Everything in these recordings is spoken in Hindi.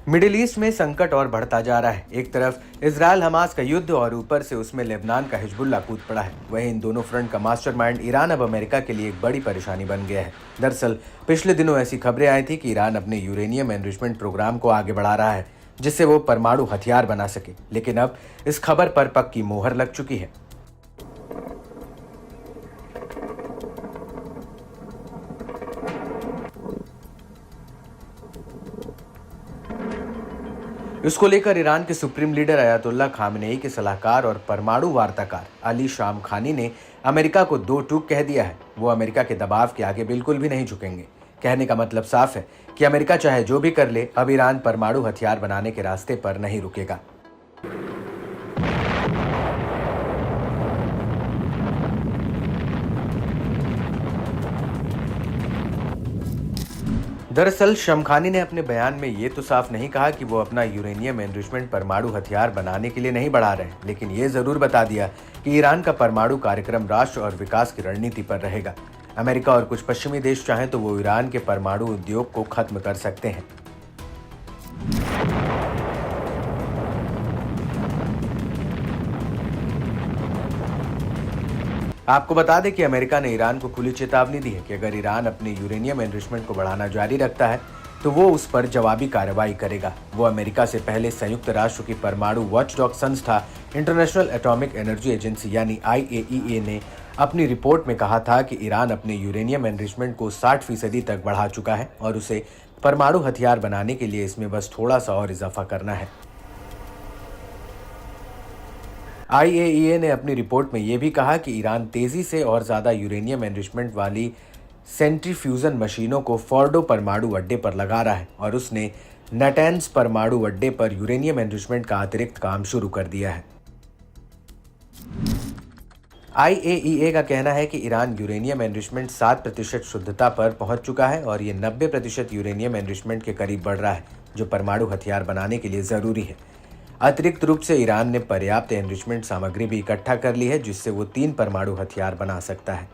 मिडिल ईस्ट में संकट और बढ़ता जा रहा है। एक तरफ इजराइल हमास का युद्ध और ऊपर से उसमें लेबनान का हिजबुल्लाह कूद पड़ा है। वहीं इन दोनों फ्रंट का मास्टरमाइंड ईरान अब अमेरिका के लिए एक बड़ी परेशानी बन गया है। दरअसल पिछले दिनों ऐसी खबरें आई थी कि ईरान अपने यूरेनियम एनरिचमेंट प्रोग्राम को आगे बढ़ा रहा है, जिससे वो परमाणु हथियार बना सके। लेकिन अब इस खबर पर पक्की मोहर लग चुकी है। इसको लेकर ईरान के सुप्रीम लीडर अयातुल्लाह खामेनेई के सलाहकार और परमाणु वार्ताकार अली शामखानी ने अमेरिका को दो टूक कह दिया है। वो अमेरिका के दबाव के आगे बिल्कुल भी नहीं झुकेंगे। कहने का मतलब साफ है कि अमेरिका चाहे जो भी कर ले, अब ईरान परमाणु हथियार बनाने के रास्ते पर नहीं रुकेगा। दरअसल शमखानी ने अपने बयान में ये तो साफ नहीं कहा कि वो अपना यूरेनियम एनरिचमेंट परमाणु हथियार बनाने के लिए नहीं बढ़ा रहे, लेकिन ये जरूर बता दिया कि ईरान का परमाणु कार्यक्रम राष्ट्र और विकास की रणनीति पर रहेगा। अमेरिका और कुछ पश्चिमी देश चाहें तो वो ईरान के परमाणु उद्योग को खत्म कर सकते हैं। आपको बता दें कि अमेरिका ने ईरान को खुली चेतावनी दी है कि अगर ईरान अपने यूरेनियम एनरिचमेंट को बढ़ाना जारी रखता है तो वो उस पर जवाबी कार्रवाई करेगा। वो अमेरिका से पहले संयुक्त राष्ट्र की परमाणु वॉचडॉग संस्था इंटरनेशनल एटॉमिक एनर्जी एजेंसी यानी IAEA ने अपनी रिपोर्ट में कहा था कि ईरान अपने यूरेनियम एनरिचमेंट को 60% तक बढ़ा चुका है और उसे परमाणु हथियार बनाने के लिए इसमें बस थोड़ा सा और इजाफा करना है। IAEA ने अपनी रिपोर्ट में यह भी कहा कि ईरान तेजी से और ज्यादा यूरेनियम एनरिचमेंट वाली सेंट्रीफ्यूजन मशीनों को फोर्डो परमाणु अड्डे पर लगा रहा है और उसने नटैंस परमाणु अड्डे पर यूरेनियम एनरिचमेंट का अतिरिक्त काम शुरू कर दिया है। IAEA का कहना है कि ईरान यूरेनियम एनरिचमेंट 7% शुद्धता पर पहुंच चुका है और ये 90% यूरेनियम एनरिचमेंट के करीब बढ़ रहा है, जो परमाणु हथियार बनाने के लिए जरूरी है। अतिरिक्त रूप से ईरान ने पर्याप्त एनरिचमेंट सामग्री भी इकट्ठा कर ली है, जिससे वो 3 परमाणु हथियार बना सकता है।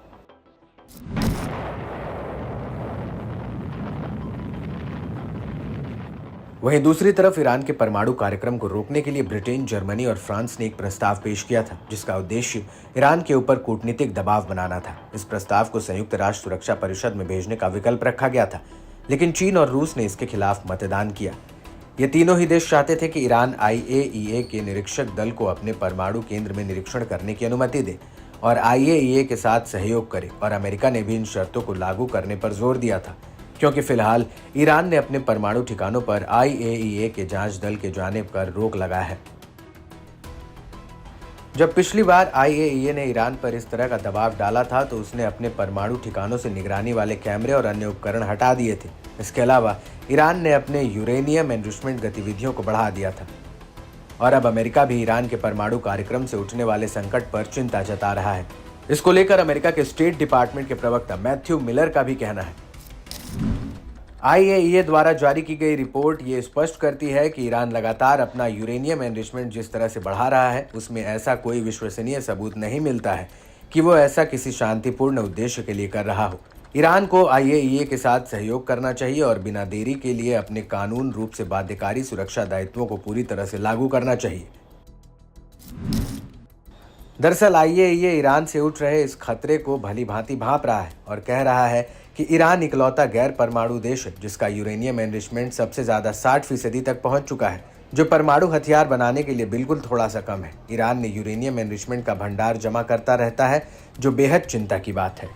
वहीं दूसरी तरफ ईरान के परमाणु कार्यक्रम को रोकने के लिए ब्रिटेन, जर्मनी और फ्रांस ने एक प्रस्ताव पेश किया था, जिसका उद्देश्य ईरान के ऊपर कूटनीतिक दबाव बनाना था। इस प्रस्ताव को संयुक्त राष्ट्र सुरक्षा परिषद में भेजने का विकल्प रखा गया था, लेकिन चीन और रूस ने इसके खिलाफ मतदान किया। ये तीनों ही देश चाहते थे कि ईरान IAEA के निरीक्षक दल को अपने परमाणु केंद्र में निरीक्षण करने की अनुमति दे और IAEA के साथ सहयोग करे, और अमेरिका ने भी इन शर्तों को लागू करने पर जोर दिया था, क्योंकि फिलहाल ईरान ने अपने परमाणु ठिकानों पर IAEA के जांच दल के जाने पर रोक लगाया है। जब पिछली बार IAEA ने ईरान पर इस तरह का दबाव डाला था तो उसने अपने परमाणु ठिकानों से निगरानी वाले कैमरे और अन्य उपकरण हटा दिए थे। इसके अलावा ईरान ने अपने यूरेनियम एनरिचमेंट गतिविधियों को बढ़ा दिया था और अब अमेरिका भी ईरान के परमाणु कार्यक्रम से उठने वाले संकट पर चिंता जता रहा है। इसको लेकर अमेरिका के स्टेट डिपार्टमेंट के प्रवक्ता मैथ्यू मिलर का भी कहना है। IAEA द्वारा जारी की गई रिपोर्ट ये स्पष्ट करती है कि ईरान लगातार अपना यूरेनियम एनरिचमेंट जिस तरह से बढ़ा रहा है, उसमें ऐसा कोई विश्वसनीय सबूत नहीं मिलता है कि वो ऐसा किसी शांतिपूर्ण उद्देश्य के लिए कर रहा हो। ईरान को IAEA के साथ सहयोग करना चाहिए और बिना देरी के लिए अपने कानून रूप से बाध्यकारी सुरक्षा दायित्वों को पूरी तरह से लागू करना चाहिए। दरअसल IAEA ईरान से उठ रहे इस खतरे को भली भांति भांप रहा है और कह रहा है कि ईरान इकलौता गैर परमाणु देश है जिसका यूरेनियम एनरिचमेंट सबसे ज्यादा 60% तक पहुंच चुका है, जो परमाणु हथियार बनाने के लिए बिल्कुल थोड़ा सा कम है। ईरान ने यूरेनियम एनरिचमेंट का भंडार जमा करता रहता है, जो बेहद चिंता की बात है।